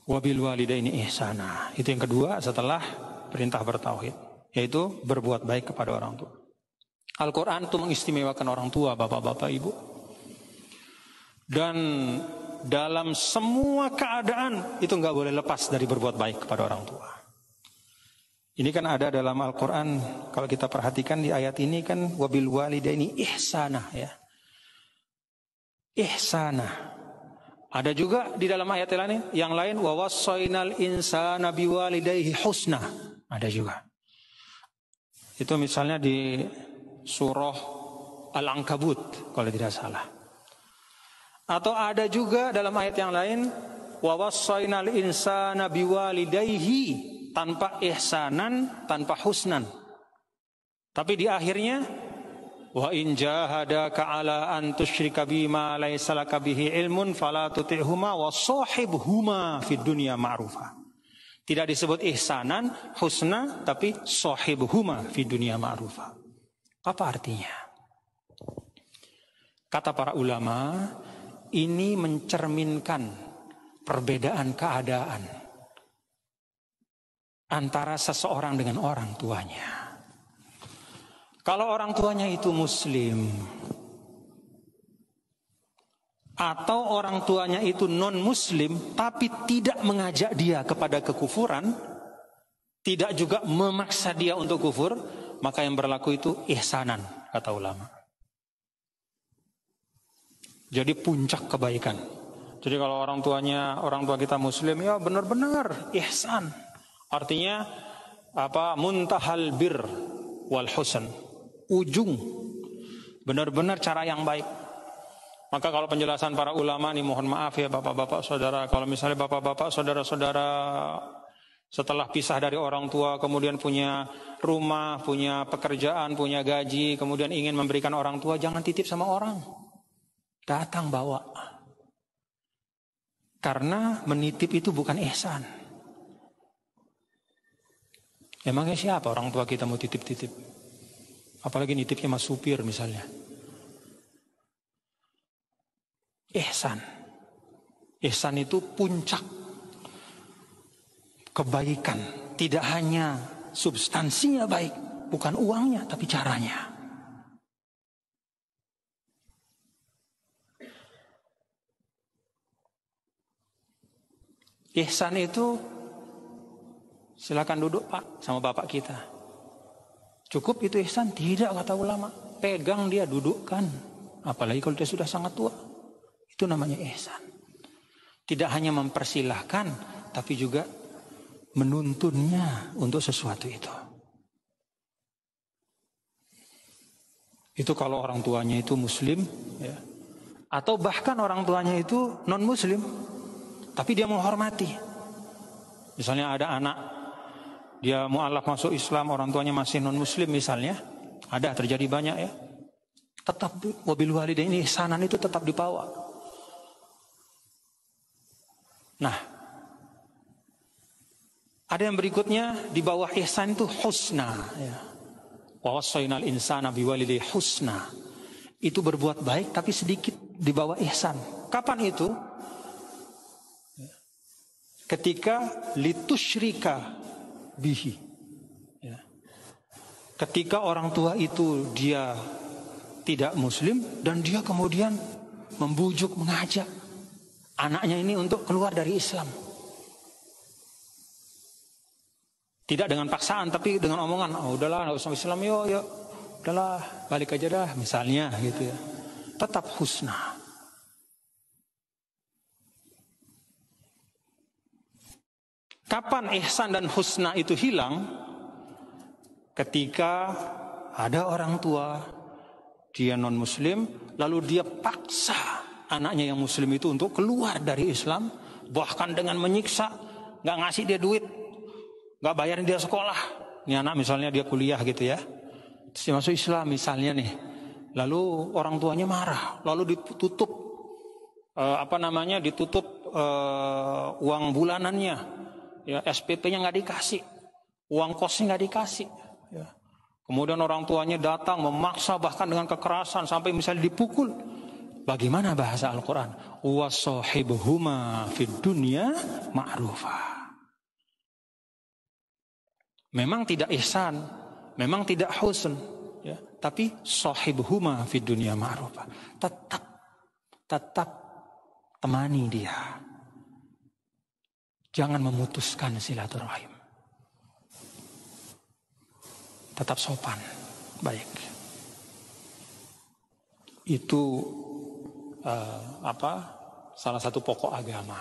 Wabil walidaini ihsana. Itu yang kedua setelah perintah bertauhid, yaitu berbuat baik kepada orang tua. Al-Quran itu mengistimewakan orang tua, bapak-bapak, ibu. Dan dalam semua keadaan itu nggak boleh lepas dari berbuat baik kepada orang tua. Ini kan ada dalam Al-Quran. Kalau kita perhatikan di ayat ini kan wabil walidaini ihsana, ya. Ihsana. Ada juga di dalam ayat yang lain wa wassaynal insana biwalidayhi husna. Ada juga. Itu misalnya di surah Al-Ankabut kalau tidak salah. Atau ada juga dalam ayat yang lain wa wassaynal insana biwalidayhi, tanpa ihsanan, tanpa husnan. Tapi di akhirnya wa in jahadaka ala an tusyrika bima laysa laka bihi ilmun fala tuti'huma wa shahibhuma fid dunya ma'rufa. Tidak disebut ihsanan, husna, tapi shahibhuma fid dunya ma'rufa. Apa artinya? Kata para ulama, ini mencerminkan perbedaan keadaan antara seseorang dengan orang tuanya. Kalau orang tuanya itu muslim atau orang tuanya itu non muslim tapi tidak mengajak dia kepada kekufuran, tidak juga memaksa dia untuk kufur, maka yang berlaku itu ihsanan, kata ulama. Jadi puncak kebaikan. Jadi kalau orang tua kita muslim, ya benar-benar ihsan. Artinya apa? Muntahal bir wal husn. Ujung benar-benar cara yang baik. Maka kalau penjelasan para ulama nih, mohon maaf ya bapak-bapak saudara, kalau misalnya bapak-bapak saudara-saudara setelah pisah dari orang tua kemudian punya rumah, punya pekerjaan, punya gaji, kemudian ingin memberikan orang tua, jangan titip sama orang, datang bawa. Karena menitip itu bukan ihsan. Emangnya siapa orang tua kita mau titip-titip? Apalagi nitipnya mas supir misalnya. Ihsan. Ihsan itu puncak kebaikan. Tidak hanya substansinya baik, bukan uangnya, tapi caranya. Ihsan itu, silakan duduk Pak sama bapak kita. Cukup itu ihsan? Tidak, kata ulama. Pegang dia, dudukkan. Apalagi kalau dia sudah sangat tua. Itu namanya ihsan. Tidak hanya mempersilahkan, tapi juga menuntunnya untuk sesuatu itu. Itu kalau orang tuanya itu muslim, ya. Atau bahkan orang tuanya itu non muslim, tapi dia menghormati. Misalnya ada anak, dia mu'alaf masuk Islam, orang tuanya masih non muslim misalnya, ada, terjadi banyak ya. Tetap wabil walidaini ihsanan itu tetap dibawa. Nah, ada yang berikutnya di bawah ihsan itu husna, ya. Wa wassaynal insana biwalidayhi husna. Itu berbuat baik tapi sedikit di bawah ihsan. Kapan itu? Ketika litusyrika bihi, ya. Ketika orang tua itu dia tidak muslim dan dia kemudian membujuk, mengajak anaknya ini untuk keluar dari Islam. Tidak dengan paksaan, tapi dengan omongan, oh udahlah nggak usah Islam, yuk, udahlah balik aja dah, misalnya gitu ya. Tetap husna. Kapan ihsan dan husna itu hilang? Ketika ada orang tua, dia non muslim, lalu dia paksa anaknya yang muslim itu untuk keluar dari Islam, bahkan dengan menyiksa, nggak ngasih dia duit, nggak bayarin dia sekolah. Ini anak misalnya dia kuliah gitu ya, terus dia masuk Islam misalnya nih, lalu orang tuanya marah, lalu ditutup ditutup uang bulanannya. Ya, SPP-nya nggak dikasih, uang kosnya nggak dikasih. Ya. Kemudian orang tuanya datang memaksa bahkan dengan kekerasan sampai misalnya dipukul. Bagaimana bahasa Al-Quran? Wasohibuhuma fid dunya ma'rufa. Memang tidak ihsan, memang tidak husn, ya, tapi sohibuhuma fid dunya ma'rufa. Tetap temani dia. Jangan memutuskan silaturahim. Tetap sopan, baik. Itu salah satu pokok agama.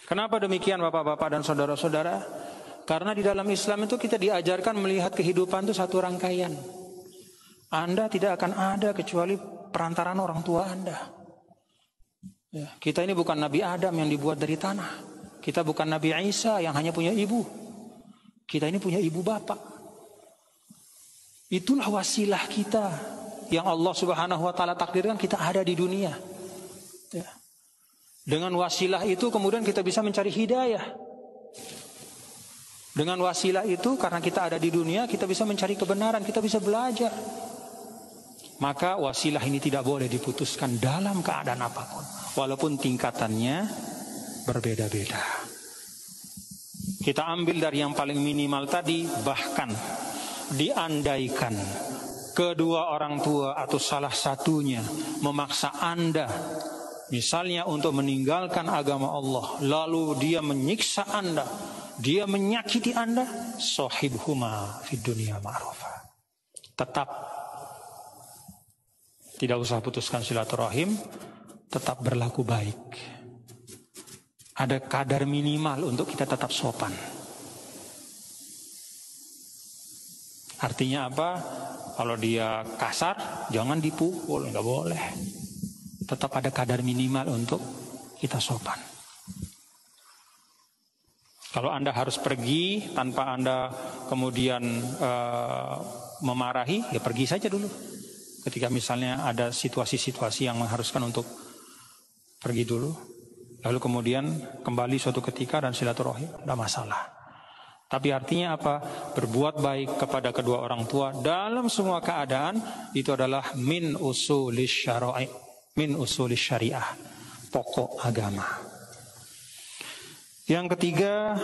Kenapa demikian Bapak-bapak dan saudara-saudara? Karena di dalam Islam itu kita diajarkan melihat kehidupan itu satu rangkaian. Anda tidak akan ada kecuali perantaraan orang tua Anda. Ya, kita ini bukan Nabi Adam yang dibuat dari tanah. Kita bukan Nabi Isa yang hanya punya ibu. Kita ini punya ibu bapak. Itulah wasilah kita yang Allah Subhanahu wa taala takdirkan kita ada di dunia. Ya. Dengan wasilah itu kemudian kita bisa mencari hidayah. Dengan wasilah itu karena kita ada di dunia kita bisa mencari kebenaran, kita bisa belajar. Maka wasilah ini tidak boleh diputuskan dalam keadaan apapun, walaupun tingkatannya berbeda-beda. Kita ambil dari yang paling minimal tadi, bahkan diandaikan kedua orang tua atau salah satunya memaksa Anda misalnya untuk meninggalkan agama Allah, lalu dia menyiksa Anda, dia menyakiti Anda, sohibhuma fid dunya ma'rufa. Tetap tidak usah putuskan silaturahim, tetap berlaku baik. Ada kadar minimal untuk kita tetap sopan. Artinya apa? Kalau dia kasar, jangan dipukul, nggak boleh. Tetap ada kadar minimal untuk kita sopan. Kalau Anda harus pergi tanpa Anda kemudian memarahi, ya pergi saja dulu. Ketika misalnya ada situasi-situasi yang mengharuskan untuk pergi dulu, lalu kemudian kembali suatu ketika dan silaturahim, tidak masalah. Tapi artinya apa? Berbuat baik kepada kedua orang tua dalam semua keadaan itu adalah min usulis syara'i, min usulis syariah, pokok agama. Yang ketiga,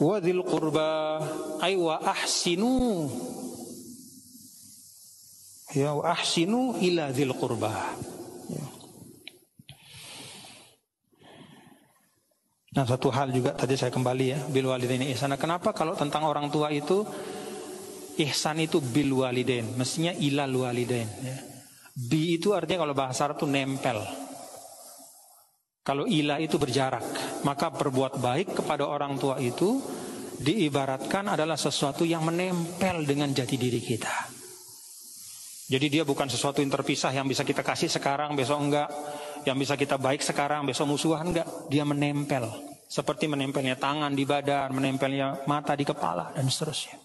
wadzil qurba ay wa ahsinu. Ya wa ahsinu ila dzil qurba. Ya. Nah, satu hal juga tadi saya kembali ya, bil walidaini ihsana. Kenapa kalau tentang orang tua itu ihsan itu bil walidain, mestinya ilal walidain ya. Bi itu artinya kalau bahasa Arab itu nempel. Kalau ila itu berjarak, maka berbuat baik kepada orang tua itu diibaratkan adalah sesuatu yang menempel dengan jati diri kita. Jadi dia bukan sesuatu yang terpisah yang bisa kita kasih sekarang, besok enggak. Yang bisa kita baik sekarang, besok musuhan enggak. Dia menempel. Seperti menempelnya tangan di badan, menempelnya mata di kepala, dan seterusnya.